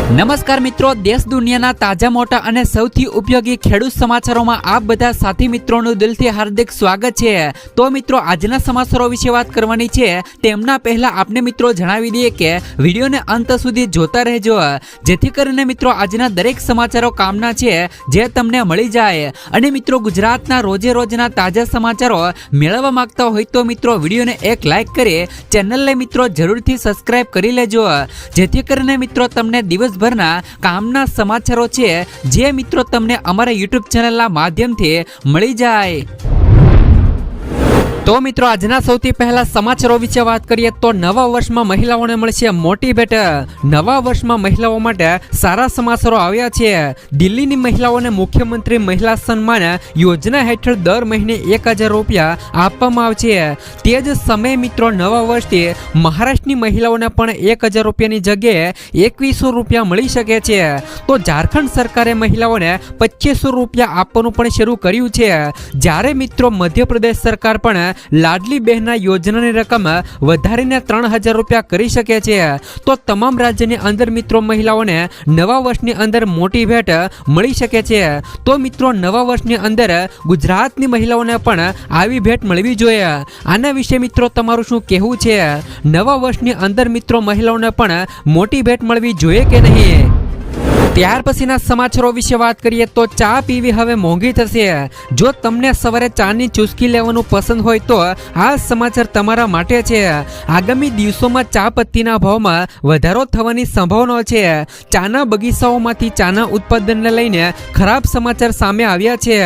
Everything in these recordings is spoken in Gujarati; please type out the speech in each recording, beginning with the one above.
નમસ્કાર મિત્રો, દેશ દુનિયાના તાજા મોટા અને સૌથી ઉપયોગી ખેડૂત સમાચારોમાં આપ બધા સાથી મિત્રોનું દિલથી હાર્દિક સ્વાગત છે। તો મિત્રો, આજના સમાચારો વિશે વાત કરવાની છે તેમના પહેલા આપને મિત્રો જણાવી દઈએ કે વિડીયોને અંત સુધી જોતા રહેજો, જેથી કરીને મિત્રો આજના દરેક સમાચારો કામના છે જે તમને મળી જાય। અને મિત્રો, ગુજરાતના રોજે રોજના તાજા સમાચારો મેળવવા માંગતા હોય તો મિત્રો વિડીયોને એક લાઈક કરી ચેનલને મિત્રો જરૂરથી સબસ્ક્રાઇબ કરી લેજો, જેથી કરીને મિત્રો તમને દિવસભરના કામના સમાચારો છે જે મિત્રો તમને અમારા YouTube ચેનલના માધ્યમથી મળી જાય। તો મિત્રો, આજના સૌથી પહેલા સમાચારો વિશે વાત કરીએ તો નવા વર્ષમાં મહિલાઓને મળશે મોટી ભેટ। નવા વર્ષમાં મહિલાઓ માટે સારા સમાચારો આવ્યા છે। દિલ્હીની મહિલાઓને મુખ્યમંત્રી મહિલા સન્માન યોજના હેઠળ દર મહિને 1000 રૂપિયા આપવામાં આવશે। તે જ સમયે મિત્રો, નવા વર્ષથી મહારાષ્ટ્રની મહિલાઓને પણ 1000 રૂપિયાની જગ્યાએ 2100 રૂપિયા મળી શકે છે। તો ઝારખંડ સરકારે મહિલાઓને 2500 રૂપિયા આપવાનું પણ શરૂ કર્યું છે, જ્યારે મિત્રો મધ્યપ્રદેશ સરકાર પણ લાડલી બહેના યોજનાની રકમ વધારીને 3000 રૂપિયા કરી શકે છે। તો તમામ રાજ્યની અંદર મિત્રો મહિલાઓને નવા વર્ષની અંદર મોટી ભેટ મળી શકે છે। તો મિત્રો, નવા વર્ષની અંદર ગુજરાતની મહિલાઓને પણ આવી ભેટ મળવી જોઈએ। આના વિશે મિત્રો તમારું શું કહેવું છે? નવા વર્ષની અંદર મિત્રો મહિલાઓને પણ મોટી ભેટ મળવી જોઈએ કે નહીં? ત્યાર પછીના સમાચારો વિશે વાત કરીએ તો ચા પીવી હવે મોંઘી થશે। જો તમને સવારે ચાની ચુસ્કી લેવાનું પસંદ હોય તો આ સમાચાર તમારા માટે છે। આગામી દિવસોમાં ચા પત્તીના ભાવમાં વધારો થવાની સંભાવના છે। ચાના બગીચાઓમાંથી ચાના ઉત્પાદનને લઈને ખરાબ સમાચાર સામે આવ્યા છે।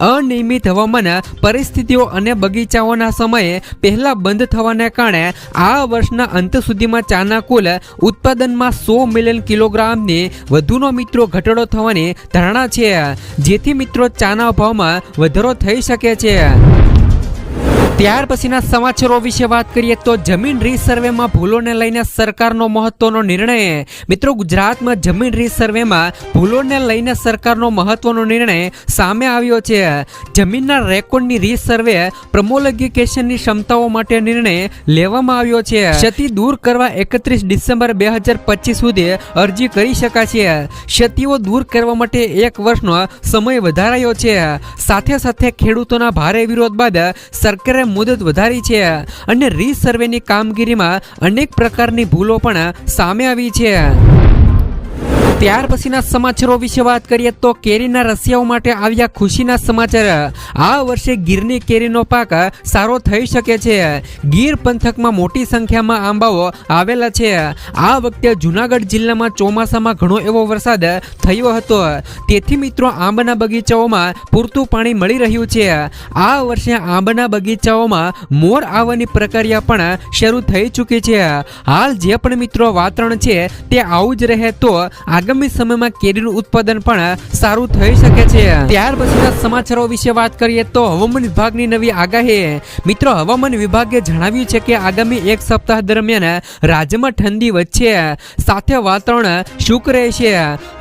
અનિયમિત હવામાન પરિસ્થિતિઓ અને બગીચાઓના સમય પહેલા બંધ થવાને કારણે આ વર્ષના અંત સુધીમાં ચાના કુલ ઉત્પાદનમાં 100 મિલિયન કિલોગ્રામની વધુનો મિત્રો ઘટાડો થવાની ધારણા છે, જેથી મિત્રો ચાના ભાવમાં વધારો થઈ શકે છે। ત્યાર પછીના સમાચારો વિશે વાત કરીએ તો જમીન રીસર્વેમાં ભૂલોને લઈને સરકારનો મહત્વનો નિર્ણય। મિત્રો, ગુજરાતમાં જમીન રીસર્વેમાં ભૂલોને લઈને સરકારનો મહત્વનો નિર્ણય સામે આવ્યો છે। જમીનના રેકોર્ડની રીસર્વે પ્રમોલગિકેશનની ક્ષમતાઓ માટે નિર્ણય લેવામાં આવ્યો છે। ક્ષતિ દૂર કરવા 31 ડિસેમ્બર 2025 સુધી અરજી કરી શકાશે। ક્ષતિઓ દૂર કરવા માટે 1 વર્ષનો સમય વધારાયો છે। સાથે સાથે ખેડૂતોના ભારે વિરોધ બાદ સરકારે મુદત વધારી છે અને રીસર્વેની કામગીરીમાં અનેક પ્રકારની ભૂલો પણ સામે આવી છે। ત્યાર પછીના સમાચારો વિશે વાત કરીએ તો કેરીના રસિયાઓ માટે આવ્યા ખુશીના સમાચાર। આ વર્ષે ગીરની કેરીનો પાક સારો થઈ શકે છે। ગીર પંથકમાં મોટી સંખ્યામાં આંબાઓ આવેલા છે। આ વખતે જુનાગઢ જિલ્લામાં ચોમાસામાં ઘણો એવો વરસાદ થયો હતો, તેથી મિત્રો આંબાના બગીચાઓમાં પૂરતું પાણી મળી રહ્યું છે। આ વર્ષે આંબાના બગીચાઓમાં મોર આવવાની પ્રક્રિયા પણ શરૂ થઈ ચૂકી છે। હાલ જે પણ મિત્રો વાતાવરણ છે તે આવું જ રહે તો આગામી સમયમાં કેરીનું ઉત્પાદન પણ સારું થઈ શકે છે। ત્યાર પછીના સમાચારો વિશે વાત કરીએ તો હવામાન વિભાગની નવી આગાહી। મિત્રો, હવામાન વિભાગે જણાવ્યું છે કે આગામી 1 સપ્તાહ દરમિયાન રાજ્યમાં ઠંડી વધશે, સાથે વાતાવરણ શુષ્ક રહેશે।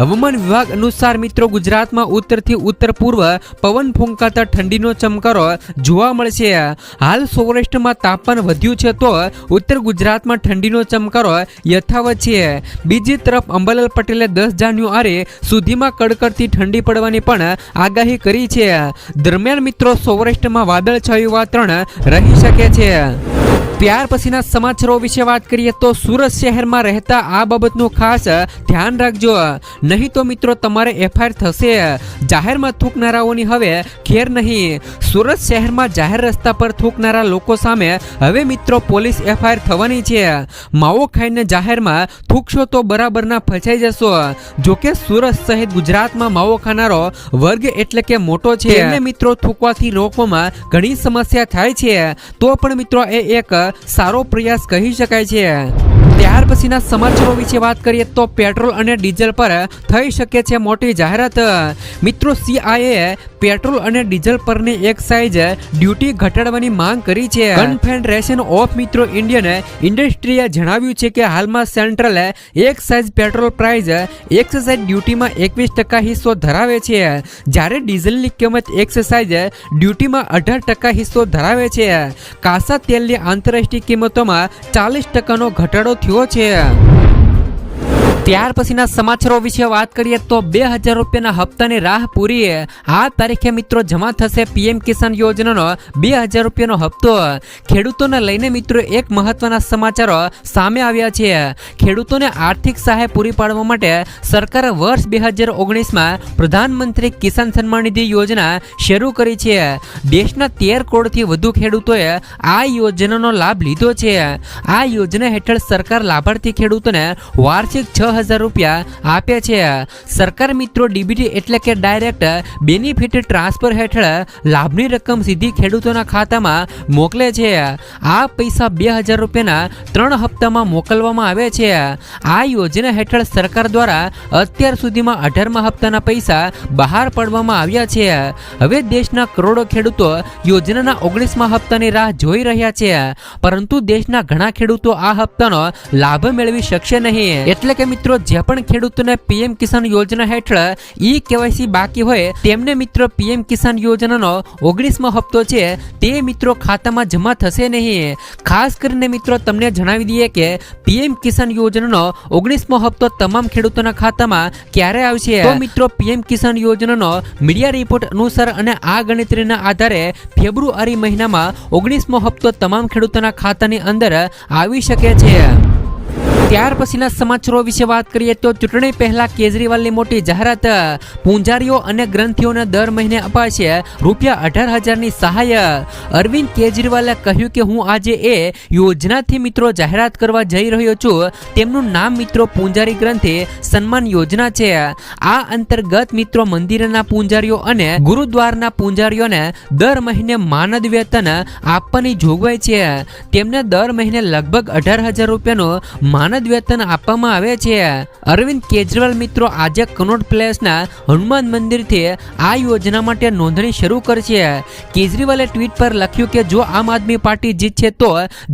હવામાન વિભાગ અનુસાર મિત્રો ગુજરાતમાં ઉત્તરથી ઉત્તર પૂર્વ પવન ફૂંકાતા ઠંડીનો ચમકારો જોવા મળશે। હાલ સૌરાષ્ટ્રમાં તાપમાન વધ્યું છે તો ઉત્તર ગુજરાતમાં ઠંડીનો ચમકારો યથાવત છે। બીજી તરફ અંબાલાલ પટેલે 10 જાન્યુઆરી સુધીમાં કડકડતી ઠંડી પડવાની પણ આગાહી કરી છે। દરમિયાન મિત્રો સૌરાષ્ટ્રમાં વાદળછાયું વાતાવરણ રહી શકે છે। ત્યાર પછીના સમાચારો વિશે વાત કરીએ તો સુરત શહેરમાં રહેતા આ બાબતનું ખાસ ધ્યાન રાખજો, નહીં તો મિત્રો તમારે FIR થશે। જાહેરમાં થૂંકનારાઓની હવે ખેર નહીં। સુરત શહેરમાં જાહેર રસ્તા પર થૂંકનારા લોકો સામે હવે મિત્રો પોલીસ FIR થવાની છે। માવો ખાઈને જાહેરમાં થૂંકશો તો બરાબરના ફસાઈ જશો। જોકે સુરત સહિત ગુજરાતમાં માવો ખાનારો વર્ગ એટલે કે મોટો છે, તેમને મિત્રો થૂંકવાથી રોકવામાં ઘણી સમસ્યા થાય છે, તો પણ મિત્રો એ એક સારો પ્રયાસ કહી શકાય છે। ત્યાર પછીના સમાચારો વિશે વાત કરીએ તો પેટ્રોલ અને ડીઝલ પર થઈ શકે છે મોટી જાહેરાત। મિત્રો, CIAએ પેટ્રોલ અને ડીઝલ પરની એક્સાઇઝ ડ્યુટી ઘટાડવાની માંગ કરી છે। કન્ફેડરેશન ઓફ મિત્રો ઇન્ડિયન ઇન્ડસ્ટ્રીએ જણાવ્યું છે કે હાલમાં central excise petrol price excise ડ્યુટીમાં 21% હિસ્સો ધરાવે છે, જ્યારે ડીઝલની કિંમત એક્સાઇઝ ડ્યુટીમાં 18% હિસ્સો ધરાવે છે। કાસા તેલની આંતરરાષ્ટ્રીય કિંમતોમાં 40%નો ઘટાડો થયો છે। ત્યાર પછીના સમાચારો વિશે વાત કરીએ તો 2000 રૂપિયાના હપ્તાની રાહ પૂરી. આ તારીખે મિત્રો જમા થશે પીએમ કિસાન યોજનાનો 2000 રૂપિયાનો હપ્તો. ખેડૂતોને લઈને મિત્રો એક મહત્વના સમાચારો સામે આવ્યા છે. ખેડૂતોને આર્થિક સહાય પૂરી પાડવા માટે સરકારે વર્ષ 2019માં પ્રધાનમંત્રી કિસાન સન્માન નિધિ યોજના શરૂ કરી છે. દેશના 13 કરોડથી વધુ ખેડૂતોએ આ યોજનાનો લાભ લીધો છે. આ યોજના હેઠળ સરકાર લાભાર્થી ખેડૂતોને વાર્ષિક 6000 રૂપિયા આપે છે. સરકાર મિત્રો ડીબીટી એટલે કે ડાયરેક્ટ બેનિફિટ ટ્રાન્સફર હેઠળ લાભની રકમ સીધી ખેડૂતોના ખાતામાં મોકલે છે. આ પૈસા 2000 રૂપિયાના 3 હપ્તામાં મોકલવામાં આવે છે. આ યોજના હેઠળ સરકાર દ્વારા અત્યાર સુધીમાં 18મા હપ્તાના પૈસા બહાર પાડવામાં આવ્યા છે. હવે દેશના કરોડો ખેડૂતો યોજનાના 19મા હપ્તાની રાહ જોઈ રહ્યા છે, પરંતુ દેશના ઘણા ખેડૂતો આ હપ્તાનો લાભ મેળવી શકશે નહીં. એટલે કે મિત્રો જે પણ ખેડૂતોને પીએમ કિસાન યોજના હેઠળ ઈ કેવાયસી બાકી હોય તેમને મિત્રો પીએમ કિસાન યોજનાનો 19મો હપ્તો છે તે મિત્રો ખાતામાં જમા થશે નહીં. ખાસ કરીને મિત્રો તમને જણાવી દઈએ કે પીએમ કિસાન યોજનાનો 19મો હપ્તો તમામ ખેડૂતોના ખાતામાં ક્યારે આવશે. તો મિત્રો પીએમ કિસાન યોજનાનો મીડિયા રિપોર્ટ અનુસાર અને આ ગણતરીના આધારે ફેબ્રુઆરી મહિનામાં 19મો હપ્તો તમામ ખેડૂતોના ખાતાની અંદર આવી શકે છે. ત્યાર પછીના સમાચારો વિશે વાત કરીએ તો ચૂંટણી પહેલા કેજરીવાલની મોટી જાહેરાત. પૂંજારીઓ અને ગ્રંથિઓને દર મહિને અપાશે ₹18,000ની સહાય. અરવિંદ કેજરીવાલે કહ્યું કે હું આજે એ યોજનાથી મિત્રો જાહેરાત કરવા જઈ રહ્યો છું. તેમનું નામ મિત્રો પૂંજારી ગ્રંથિ સન્માન યોજના છે. આ અંતર્ગત મિત્રો મંદિરના પૂંજારીઓ અને ગુરુદ્વારના પૂંજારીઓને દર મહિને માનદ વેતન આપવાની જોગવાઈ છે. તેમને દર મહિને લગભગ 18,000 રૂપિયાનું માનદ વેતન આપવામાં આવે છે. અરવિંદ કેજરીવાલ મિત્રો આજે કનોટ પ્લેસના હનુમાન મંદિરથી આ યોજના માટે નોંધણી શરૂ કરશે. કેજરીવાલે ટ્વીટ પર લખ્યું કે જો આમ આદમી પાર્ટી જીતશે તો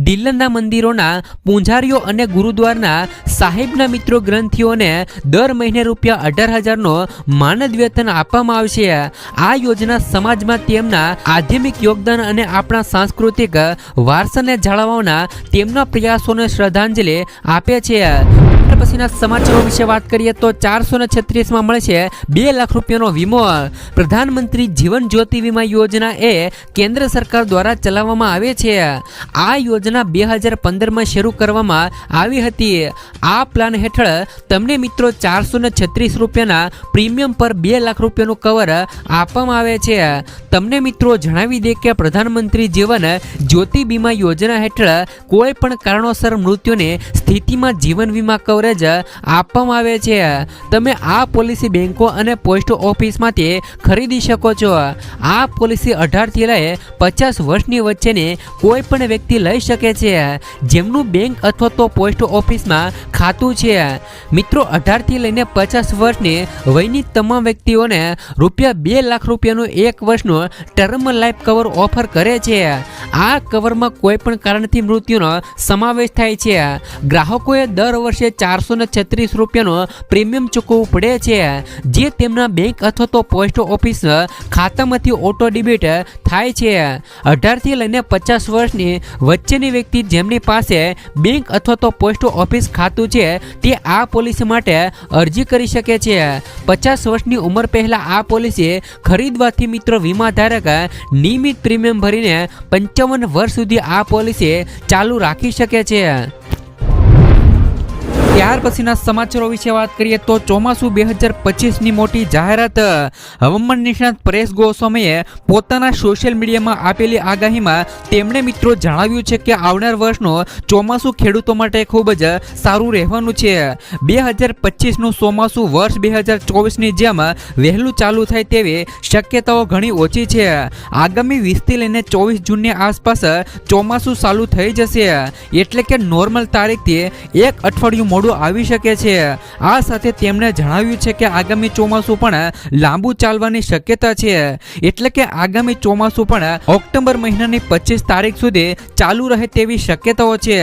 દિલ્હીના મંદિરોના પૂંજારીઓ અને ગુરુદ્વારના સાહેબના મિત્રો ગ્રંથિઓને દર મહિને ₹18,000નું માનદ વેતન આપવામાં આવશે. આ યોજના સમાજમાં તેમના આધ્યાત્મિક યોગદાન અને આપણા સાંસ્કૃતિક વારસાને જાળવવાના તેમના પ્રયાસોને શ્રદ્ધાંજલિ આપે છે. પછીના સમાચારો વિશે વાત કરીએ તો 436માં મળશે 2 લાખ રૂપિયાનો વીમો. પ્રધાનમંત્રી જીવન જ્યોતિ વીમા યોજના એ કેન્દ્ર સરકાર દ્વારા ચલાવવામાં આવે છે. આ યોજના 2015માં શરૂ કરવામાં આવી હતી. આ પ્લાન હેઠળ તમને મિત્રો 436 રૂપિયાના પ્રીમિયમ પર 2 લાખ રૂપિયાનું કવર આપવામાં આવે છે. તમને મિત્રો જણાવી દે કે પ્રધાનમંત્રી જીવન જ્યોતિ વીમા યોજના હેઠળ કોઈ પણ કારણોસર મૃત્યુની સ્થિતિમાં જીવન વીમા કવરેજ આપવામાં આવે છે. તમે આ પોલિસી બેંકો અને પોસ્ટ ઓફિસમાંથી ખરીદી શકો છો. આ પોલિસી 18 થી લઈ 50 વર્ષની વચ્ચેની કોઈ પણ વ્યક્તિ લઈ શકે છે જેમનું બેંક અથવા તો પોસ્ટ ઓફિસમાં ખાતું છે. મિત્રો 18 થી લઈને 50 વર્ષની વયની તમામ વ્યક્તિઓને ₹2 લાખ રૂપિયાનું 1 વર્ષનું ટર્મ લાઈફ કવર ઓફર કરે છે. આ કવરમાં કોઈ પણ કારણથી મૃત્યુનો સમાવેશ થાય છે. ગ્રાહકોએ દર વર્ષે 436 રૂપિયાનું પ્રીમિયમ ચૂકવવું પડે છે, જે તેમના બેંક અથવા તો પોસ્ટ ઓફિસ ખાતામાંથી ઓટો ડેબિટ થાય છે. 18 થી લઈને 50 વર્ષની વચ્ચેની વ્યક્તિ જેમની પાસે બેંક અથવા તો પોસ્ટ ઓફિસ ખાતું છે તે આ પોલિસી માટે અરજી કરી શકે છે. 50 વર્ષની ઉંમર પહેલા આ પોલિસી ખરીદવાથી મિત્રો વીમાધારક નિયમિત પ્રીમિયમ ભરીને 55 વર્ષ સુધી આ પોલિસી ચાલુ રાખી શકે છે. ત્યાર પછીના સમાચારો વિશે વાત કરીએ તો ચોમાસુ 2025ની મોટી જાહેરાત. હવામાન નિષ્ણાત પરેશ ગોસ્વામીએ પોતાના સોશિયલ મીડિયામાં આપેલી આગાહીમાં તેમણે મિત્રો જણાવ્યું છે કે આવનાર વર્ષનું ચોમાસું ખેડૂતો માટે ખૂબ જ સારું રહેવાનું છે. 2025નું ચોમાસું વર્ષ 2024ની જેમ વહેલું ચાલુ થાય તેવી શક્યતાઓ ઘણી ઓછી છે. આગામી 20 થી લઈને 24 જૂનની આસપાસ ચોમાસું ચાલુ થઈ જશે, એટલે કે નોર્મલ તારીખથી એક અઠવાડિયું મોડું આવી શકે છે. આ સાથે તેમણે જણાવ્યું છે કે આગામી ચોમાસું પણ લાંબુ ચાલવાની શક્યતા છે, એટલે કે આગામી ચોમાસું પણ ઓક્ટોબર મહિનાની 25 તારીખ સુધી ચાલુ રહે તેવી શક્યતાઓ છે.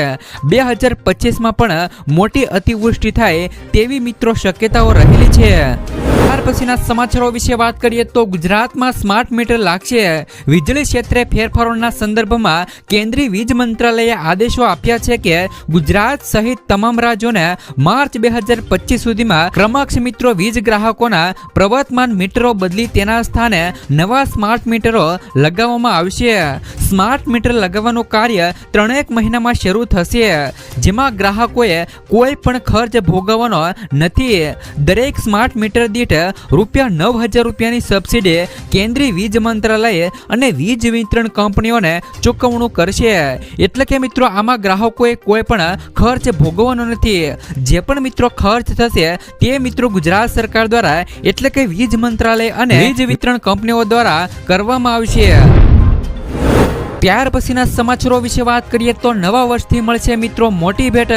2025માં પણ મોટી અતિવૃષ્ટિ થાય તેવી મિત્રો શક્યતાઓ રહેલી છે. ત્યાર પછીના સમાચારો વિશે વાત કરીએ તો ગુજરાતમાં સ્માર્ટ મીટર લાગશે. વીજળી ક્ષેત્રે ફેરફારોના સંદર્ભમાં કેન્દ્રીય વીજ મંત્રાલયે આદેશો આપ્યા છે કે ગુજરાત સહિત તમામ રાજ્યોને માર્ચ 2025 સુધીમાં ક્રમક્ષ મિત્રો વીજ ગ્રાહકોના પ્રવર્તમાન મીટરો બદલી તેના સ્થાને નવા સ્માર્ટ મીટરો લગાવવામાં આવશે. સ્માર્ટ મીટર લગાવવાનું કાર્ય 3 મહિનામાં શરૂ થશે, જેમાં ગ્રાહકોએ કોઈ પણ ખર્ચ ભોગવવાનો નથી. દરેક સ્માર્ટ મીટર દીઠ ₹9,000ની સબસિડી કેન્દ્રીય વીજ મંત્રાલય અને વીજ વિતરણ કંપનીઓને ચૂકવણું કરશે. એટલે કે મિત્રો આમાં ગ્રાહકોએ કોઈ પણ ખર્ચ ભોગવવાનો નથી. જે પણ મિત્રો ખર્ચ થશે તે મિત્રો ગુજરાત સરકાર દ્વારા એટલે કે વીજ મંત્રાલય અને વીજ વિતરણ કંપનીઓ દ્વારા કરવામાં આવશે. ત્યાર પછીના સમાચારો વિશે વાત કરીએ તો નવા વર્ષથી મળશે મિત્રો મોટી ભેટ.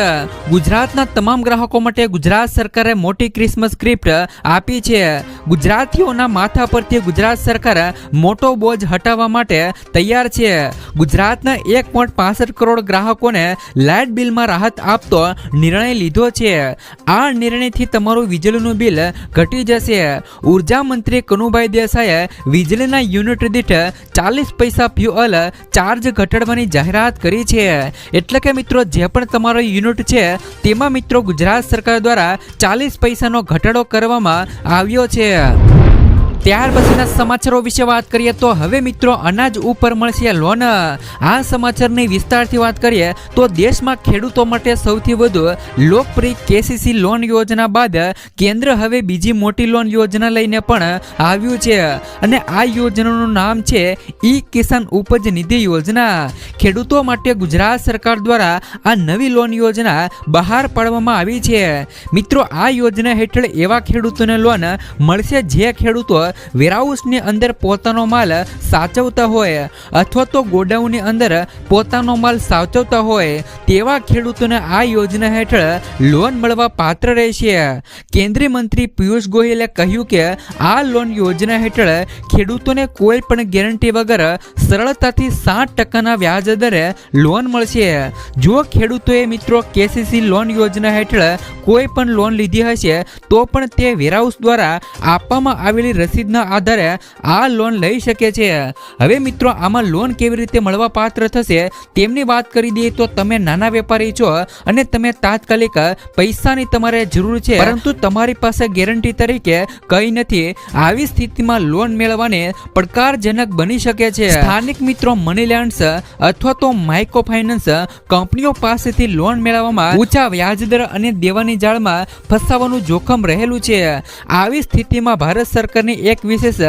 ગુજરાતના તમામ ગ્રાહકો માટે ગુજરાત સરકારે મોટી ક્રિસમસ ગિફ્ટ આપી છે. ગુજરાતીઓના માથા પરથી ગુજરાત સરકાર મોટો બોજ હટાવવા માટે તૈયાર છે. ગુજરાતના 1.65 કરોડ ગ્રાહકોને લાઇટ બિલમાં રાહત આપતો નિર્ણય લીધો છે. આ નિર્ણયથી તમારું વીજળીનું બિલ ઘટી જશે. ઉર્જા મંત્રી કનુભાઈ દેસાઈએ વીજળીના યુનિટ દીઠ 40 પૈસા ફ્યુઅલ ચાર્જ ઘટાડવાની જાહેરાત કરી છે. એટલે કે મિત્રો જે પણ તમારો યુનિટ છે તેમાં મિત્રો ગુજરાત સરકાર દ્વારા 40 પૈસાનો ઘટાડો કરવામાં આવ્યો છે. ત્યાર પછીના સમાચારો વિશે વાત કરીએ તો હવે મિત્રો અનાજ ઉપર મળશે લોન. આ સમાચારની વિસ્તારથી વાત કરીએ તો દેશમાં ખેડૂતો માટે સૌથી વધુ લોકપ્રિય કેસીસી લોન યોજના બાદ કેન્દ્ર હવે બીજી મોટી લોન યોજના લઈને પણ આવ્યું છે અને આ યોજનાનું નામ છે ઈ કિસાન ઉપજ નિધિ યોજના. ખેડૂતો માટે ગુજરાત સરકાર દ્વારા આ નવી લોન યોજના બહાર પાડવામાં આવી છે. મિત્રો આ યોજના હેઠળ એવા ખેડૂતોને લોન મળશે જે ખેડૂતો વેરહાઉસની અંદર પોતાનો માલ સાચવતા હોય અથવા તો ગોડાઉનની અંદર પોતાનો માલ સાચવતા હોય તેવા ખેડૂતોને આ યોજના હેઠળ લોન મળવા પાત્ર રહેશે. કેન્દ્રીય મંત્રી પિયુષ ગોયલે કહ્યું કે આ લોન યોજના હેઠળ ખેડૂતોને કોઈ પણ ગેરંટી વગર સરળતાથી 7% વ્યાજ દરે લોન મળશે. જો ખેડૂતોએ મિત્રો કેસીસી લોન યોજના હેઠળ કોઈ પણ લોન લીધી હશે તો પણ તે વેરહાઉસ દ્વારા આપવામાં આવેલી રસીદના આધારે આ લોન લઈ શકે છે. હવે મિત્રો આમાં લોન કેવી રીતે મળવા પાત્ર થશે તેમની વાત કરી દઈએ તો તમે નાના વેપારી છો અને તમે તાત્કાલિક પૈસાની તમારે જરૂર છે પરંતુ તમારી પાસે ગેરંટી તરીકે કંઈ નથી. આવી સ્થિતિમાં લોન મેળવવાની પડકારજનક બની શકે છે. સ્થાનિક મિત્રો મની લેન્ડર્સ અથવા તો માઇક્રો ફાઇનાન્સ કંપનીઓ પાસેથી લોન મેળવવામાં ઊંચા વ્યાજદર અને દેવાની જાળમાં ફસાવાનું જોખમ રહેલું છે. આવી સ્થિતિમાં ભારત સરકારની એક વિશેષ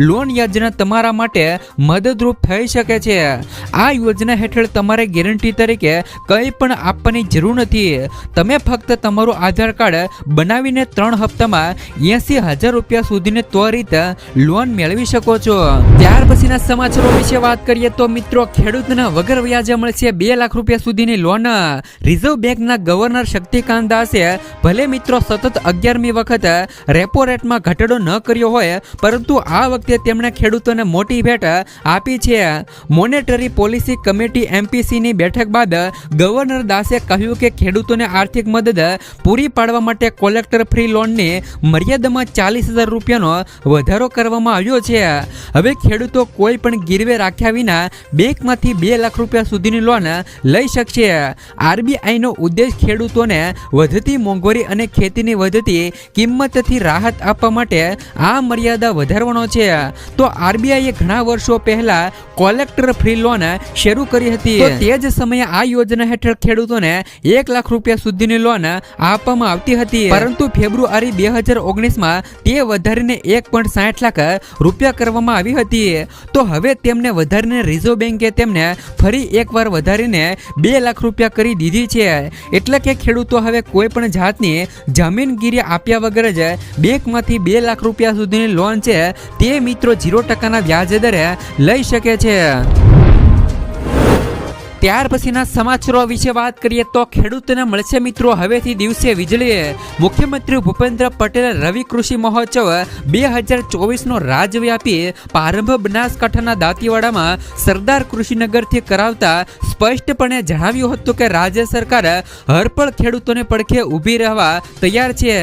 લોન યોજના તમારા માટે મદદરૂપ થઈ શકે છે. આ યોજના હેઠળ તમારે ગેરંટી તરીકે કંઈ પણ આપવાની જરૂર નથી. તમે ફક્ત તમારું આધાર કાર્ડ બનાવીને 3 હપ્તામાં 80,000 રૂપિયા સુધીને ત્વરિત લોન મેળવી શકો છો. ત્યાર પછીના સમાચારો વિશે વાત કરીએ તો મિત્રો ખેડૂતને વગર વ્યાજે મળશે 2 લાખ રૂપિયા સુધીની લોન. રિઝર્વ બેંકના ગવર્નર શક્તિકાંત દાસે ભલે મિત્રો સતત 11મી વખત રેપો રેટમાં ઘટાડો ન કર્યો હોય પરંતુ આ વખતે તેમણે ખેડૂતોને મોટી ભેટ આપી છે. મોનેટરી પોલિસી કમિટી MPCની બેઠક બાદ ગવર્નર દાસે કહ્યું કે ખેડૂતોને આર્થિક મદદ પૂરી પાડવા માટે કોલેક્ટર ફ્રી લોનની મર્યાદામાં 40,000 રૂપિયાનો વધારો કરવામાં આવ્યો છે. હવે ખેડૂતો કોઈ પણ ગીરવે રાખ્યા વિના બેંકમાંથી 2 લાખ રૂપિયા સુધીની લોન લઈ શકશે. RBIનો ઉદ્દેશ ખેડૂતોને વધતી મોંઘવારી અને ખેતીની વધતી કિંમતથી રાહત આપવા માટે આ મર્યાદા વધારવાનો છે. તો RBIએ ઘણા વર્ષો પહેલા કોલેક્ટર ફ્રી લોન શરૂ કરી હતી. તો તે જ સમયે આ યોજના હેઠળ ખેડૂતોને 1 લાખ રૂપિયા સુધીની લોન આપવામાં આવતી હતી પરંતુ ફેબ્રુઆરી 2019માં તે વધારીને 1.60 લાખ રૂપિયા કરવામાં આવી હતી. તો હવે તેમને વધારીને રિઝર્વ બેંકે તેમને ફરી એકવાર વધારીને 2 લાખ રૂપિયા કરી દીધી છે. એટલે કે ખેડૂતો હવે કોઈ પણ જાતની જમીનગીરી આપ્યા વગર જ બેંકમાંથી 2 લાખ રૂપિયા સુધીની લોન છે તે મિત્રો 0% વ્યાજ દરે લઈ શકે છે. ત્યાર પછીના સમાચારો વિશે વાત કરીએ તો ખેડૂતોને મળશે મિત્રો હવેથી દિવસે વીજળી. મુખ્યમંત્રી ભૂપેન્દ્ર પટેલે રવિ કૃષિ મહોત્સવ 2024નો રાજવ્યાપી પ્રારંભ બનાસકાંઠાના દાંતીવાડામાં સરદાર કૃષિનગરથી કરાવતા સ્પષ્ટપણે જણાવ્યું હતું કે રાજ્ય સરકાર હરપળ ખેડૂતોને પડખે ઊભી રહેવા તૈયાર છે.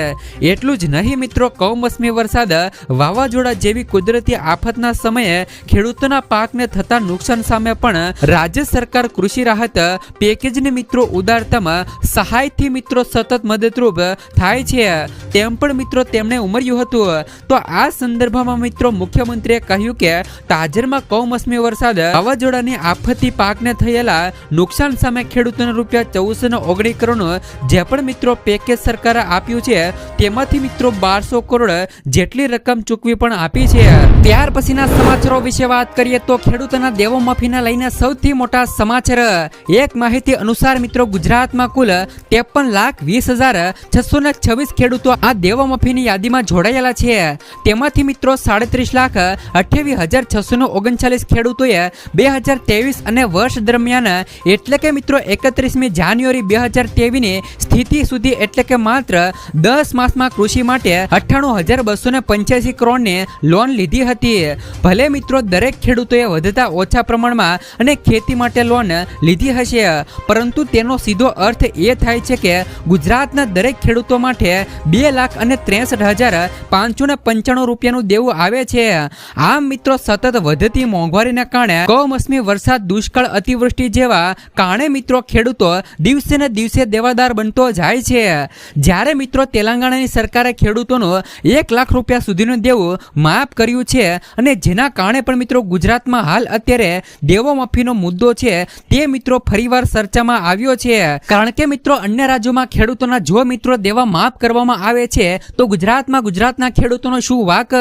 એટલું જ નહીં મિત્રો, કમોસમી વરસાદ, વાવાઝોડા જેવી કુદરતી આફતના સમયે ખેડૂતોના પાકને થતા નુકસાન સામે પણ રાજ્ય સરકાર કૃષિ રાહત પેકેજને મિત્રો ઉદારતામાં સહાયથી મિત્રો સતત મદદરૂપ થાય છે તેમ પણ મિત્રો તેમણે ઉમેર્યું હતું. તો આ સંદર્ભમાં મિત્રો મુખ્યમંત્રીએ કહ્યું કે તાજેતરમાં કમોસમી વરસાદ, વાવાઝોડાની આફતથી પાકને થયેલા નુકસાન સામે ખેડૂતોને ₹1419 કરોડનું જે પણ મિત્રો પેકેજ સરકારે આપ્યું છે તેમાંથી મિત્રો 1200 કરોડ જેટલી રકમ ચૂકવી પણ આપી છે. ત્યાર પછીના સમાચારો વિશે વાત કરીએ તો ખેડૂતોના દેવો માફીને લઈને સૌથી મોટા સમાચાર. એક માહિતી અનુસાર મિત્રો ગુજરાતમાં કુલ 53,20,626 ખેડૂતો આ દેવા માફીની યાદીમાં જોડાયેલા છે. તેમાંથી મિત્રો 37,28,639 ખેડૂતોએ 2023 અને વર્ષ દરમિયાન એટલે કે મિત્રો 31મી જાન્યુઆરી 2023ની સ્થિતિ સુધી એટલે કે માત્ર 10 માસમાં કૃષિ માટે 98,285 કરોડની લોન લીધી હતી. ભલે મિત્રો દરેક ખેડૂતોએ વધતા ઓછા પ્રમાણમાં અને ખેતી માટે લોન લીધી હશે, પરંતુ તેનો સીધો અર્થ એ થાય છે કે ગુજરાતના દરેક ખેડૂતો માટે 2,63,595 રૂપિયાનું દેવું આવે છે. આમ મિત્રો સતત વધતી મોંઘવારીના કારણે કમોસમી વરસાદ, દુષ્કાળ, અતિવૃષ્ટિ જેવા કારણે મિત્રો ખેડૂતો દિવસે ને દિવસે દેવાદાર બનતો જાય છે. જ્યારે મિત્રો તેલંગાણાની સરકારે ખેડૂતોનું 1 લાખ રૂપિયા સુધીનું દેવું માફ કર્યું છે અને જેના કારણે પણ મિત્રો ગુજરાતમાં હાલ અત્યારે દેવો માફીનો મુદ્દો છે તે મિત્રો ફરીવાર ચર્ચામાં આવ્યો છે. કારણ કે મિત્રો અન્ય રાજ્યોમાં ખેડૂતોના જો મિત્રો દેવા માફ કરવામાં આવે છે તો ગુજરાતના ખેડૂતોનો શું વાક?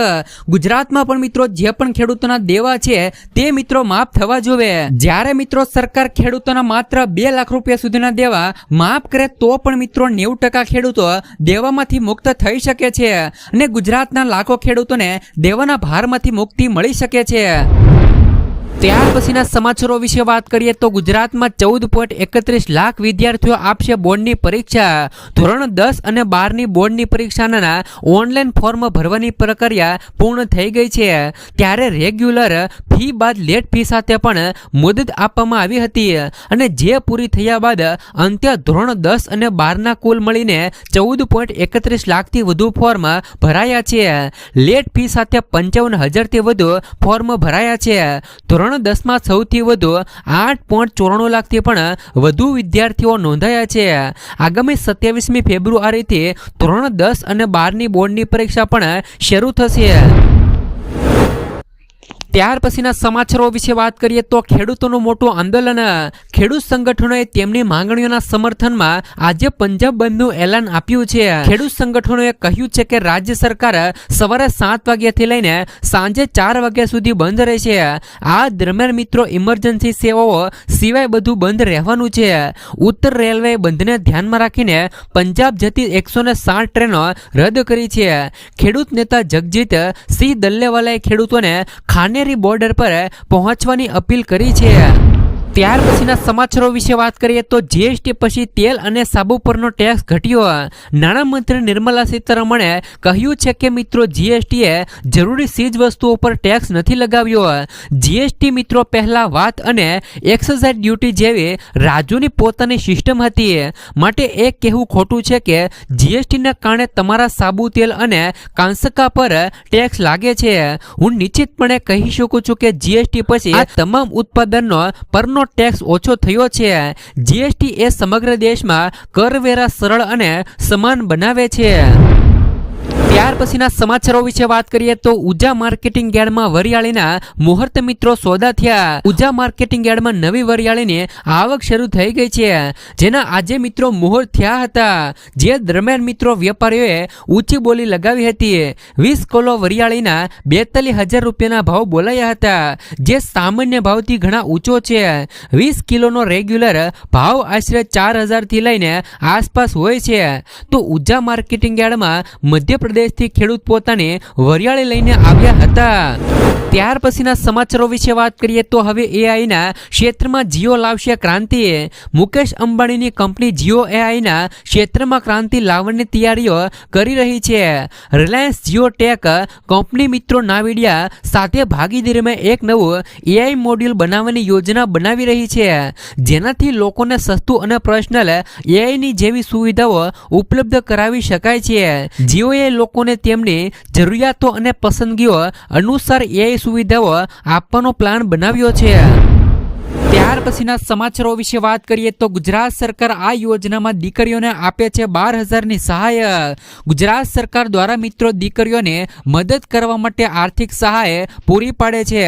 ગુજરાતમાં પણ મિત્રો જે પણ ખેડૂતોના દેવા છે તે મિત્રો માફ થવા જોઈએ. જ્યારે મિત્રો સરકાર ખેડૂતોના માત્ર 2 લાખ રૂપિયા સુધીના દેવા માફ કરે તો પણ મિત્રો 90% ખેડૂતો દેવામાંથી મુક્ત થઈ શકે છે અને ગુજરાતના લાખો ખેડૂતોને દેવાના ભારમાંથી મુક્તિ મળી શકે છે. ત્યાર પછીના સમાચારો વિશે વાત કરીએ તો ગુજરાતમાં 14.31 લાખ વિદ્યાર્થીઓ આપશે બોર્ડની પરીક્ષા. ધોરણ 10 અને 12ની બોર્ડની પરીક્ષાના ઓનલાઈન ફોર્મ ભરવાની પ્રક્રિયા પૂર્ણ થઈ ગઈ છે. ત્યારે રેગ્યુલર ફી બાદ લેટ ફી સાથે પણ મુદત આપવામાં આવી હતી અને જે પૂરી થયા બાદ અંતે ધોરણ 10 અને 12ના કુલ મળીને 14.31 લાખથી વધુ ફોર્મ ભરાયા છે. લેટ ફી સાથે 55,000થી વધુ ફોર્મ ભરાયા છે. ધોરણ 10માં સૌથી વધુ 8.94 લાખથી પણ વધુ વિદ્યાર્થીઓ નોંધાયા છે. આગામી 27મી ફેબ્રુઆરીથી ધોરણ 10 અને 12ની બોર્ડની પરીક્ષા પણ શરૂ થશે. ત્યાર પછીના સમાચારો વિશે વાત કરીએ તો ખેડૂતોનું મોટું આંદોલન. ખેડૂત સંગઠનોએ તેમની માંગણીઓના સમર્થનમાં આજે પંજાબ બંધનું એલાન આપ્યું છે. ખેડૂત સંગઠનોએ કહ્યું છે કે રાજ્ય સરકાર સવારે 7 વાગ્યાથી લઈને સાંજે 4 વાગ્યા સુધી બંધ રહેશે. આ દરમિયાન મિત્રો ઇમરજન્સી સેવાઓ સિવાય બધું બંધ રહેવાનું છે. ઉત્તર રેલવે બંધને ધ્યાનમાં રાખીને પંજાબ જતી 160 ટ્રેનો રદ કરી છે. ખેડૂત નેતા જગજીત સિંહ દલ્લેવાલાએ ખેડૂતોને ખાને બોર્ડર પર પહોંચવાની અપીલ કરી છે. ત્યાર પછીના સમાચારો વિશે વાત કરીએ તો જીએસટી પછી તેલ અને સાબુ પરનો ટેક્સ ઘટ્યો. નાણામંત્રી નિર્મલા સીતારમણે કહ્યું છે કે મિત્રો જીએસટીએ જરૂરી ચીજ વસ્તુઓ પર ટેક્સ નથી લગાવ્યો. જીએસટી મિત્રો પહેલા વાત અને એક્સાઇઝ ડ્યુટી જેવી રાજ્યોની પોતાની સિસ્ટમ હતી, માટે એ કહેવું ખોટું છે કે જીએસટીના કારણે તમારા સાબુ, તેલ અને કાંસકા પર ટેક્સ લાગે છે. હું નિશ્ચિતપણે કહી શકું છું કે જીએસટી પછી આ તમામ ઉત્પાદનો પરનો ટેક્સ ઓછો થયો છે. જીએસટી એ સમગ્ર દેશમાં કરવેરા સરળ અને સમાન બનાવે છે. ત્યાર પછીના સમાચારો વિશે વાત કરીએ તો ઉજા માર્કેટિંગ યાર્ડમાં વરિયાળીના મુહૂર્ત મિત્રો સોદા થયા. ઉજા માર્કેટિંગ યાર્ડમાં નવી વરિયાળીની આવક શરૂ થઈ ગઈ છે, જેના આજે મિત્રો મુહૂર્ત થયા હતા. જે દરમિયાન મિત્રો વેપારીઓએ ઊંચી બોલી લગાવી હતી. 20 કિલો વરિયાળીના 42,000 રૂપિયાના ભાવ બોલાયા હતા, જે સામાન્ય ભાવથી ઘણા ઊંચો છે. 20 કિલોનો રેગ્યુલર ભાવ આશરે 4,000 થી લઈને આસપાસ હોય છે. તો ઉજા માર્કેટિંગ યાર્ડમાં મધ્યપ્રદેશ પ્રદેશથી ખેડૂત પોતાની વરિયાળી લઈને આવ્યા હતા. ત્યાર પછીના સમાચારો વિશે વાત કરીએ તો હવે એઆઈના ક્ષેત્રમાં જીઓ લાવશે ક્રાંતિ. મુકેશ અંબાણીની કંપની જીઓ એઆઈના ક્ષેત્રમાં ક્રાંતિ લાવવાની તૈયારીઓ કરી રહી છે. રિલાયન્સ જીઓ ટેક કંપની મિત્રો નાવીડિયા સાથે ભાગીદારીમાં એક નવું એઆઈ મોડ્યુલ બનાવવાની યોજના બનાવી રહી છે, જેનાથી લોકોને સસ્તું અને પર્સનલ એઆઈની જેવી સુવિધાઓ ઉપલબ્ધ કરાવી શકાય છે. જીઓએ લોકોને તેમની જરૂરિયાતો અને પસંદગીઓ અનુસાર એઆઈ સુવિધાઓ આપવાનો પ્લાન બનાવ્યો છે. ત્યાર પછીના સમાચારો વિશે વાત કરીએ તો ગુજરાત સરકાર આ યોજનામાં દીકરીઓને આપે છે 12,000ની સહાય. ગુજરાત સરકાર દ્વારા મિત્રો દીકરીઓને મદદ કરવા માટે આર્થિક સહાય પૂરી પાડે છે.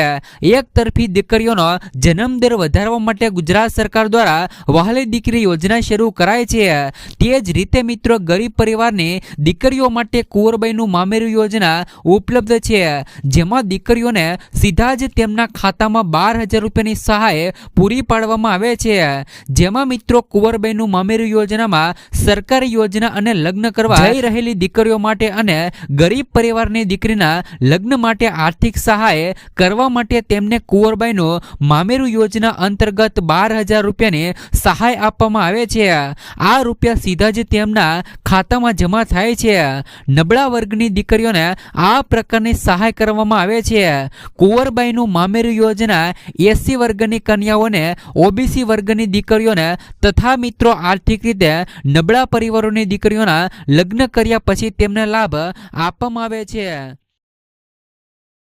એક તરફી દીકરીઓનો જન્મદર વધારવા માટે ગુજરાત સરકાર દ્વારા વહાલી દીકરી યોજના શરૂ કરાય છે. તે જ રીતે મિત્રો ગરીબ પરિવારની દીકરીઓ માટે કુંવરબાઈનું મામેરું યોજના ઉપલબ્ધ છે, જેમાં દીકરીઓને સીધા જ તેમના ખાતામાં 12,000 રૂપિયાની સહાય પૂરી પાડવામાં આવે છે. જેમાં મિત્રો કુંવરબાઈનું મામેરું યોજનામાં સરકારી યોજના અને લગ્ન કરવા જઈ રહેલી દીકરીઓ માટે અને ગરીબ પરિવારની દીકરીના લગ્ન માટે આર્થિક સહાય કરવા માટે તેમને કુંવરબાઈનું મામેરું યોજના અંતર્ગત 12,000 રૂપિયાની સહાય આપવામાં આવે છે. આ રૂપિયા સીધા જ તેમના ખાતામાં જમા થાય છે. નબળા વર્ગની દીકરીઓને આ પ્રકારની સહાય કરવામાં આવે છે. કુંવરબાઈનું મામેરું યોજના એસસી વર્ગની કન્યાઓને, ઓબીસી વર્ગની દીકરીઓને તથા મિત્રો આર્થિક રીતે નબળા પરિવારોની દીકરીઓના લગ્ન કર્યા પછી તેમને લાભ આપવામાં આવે છે.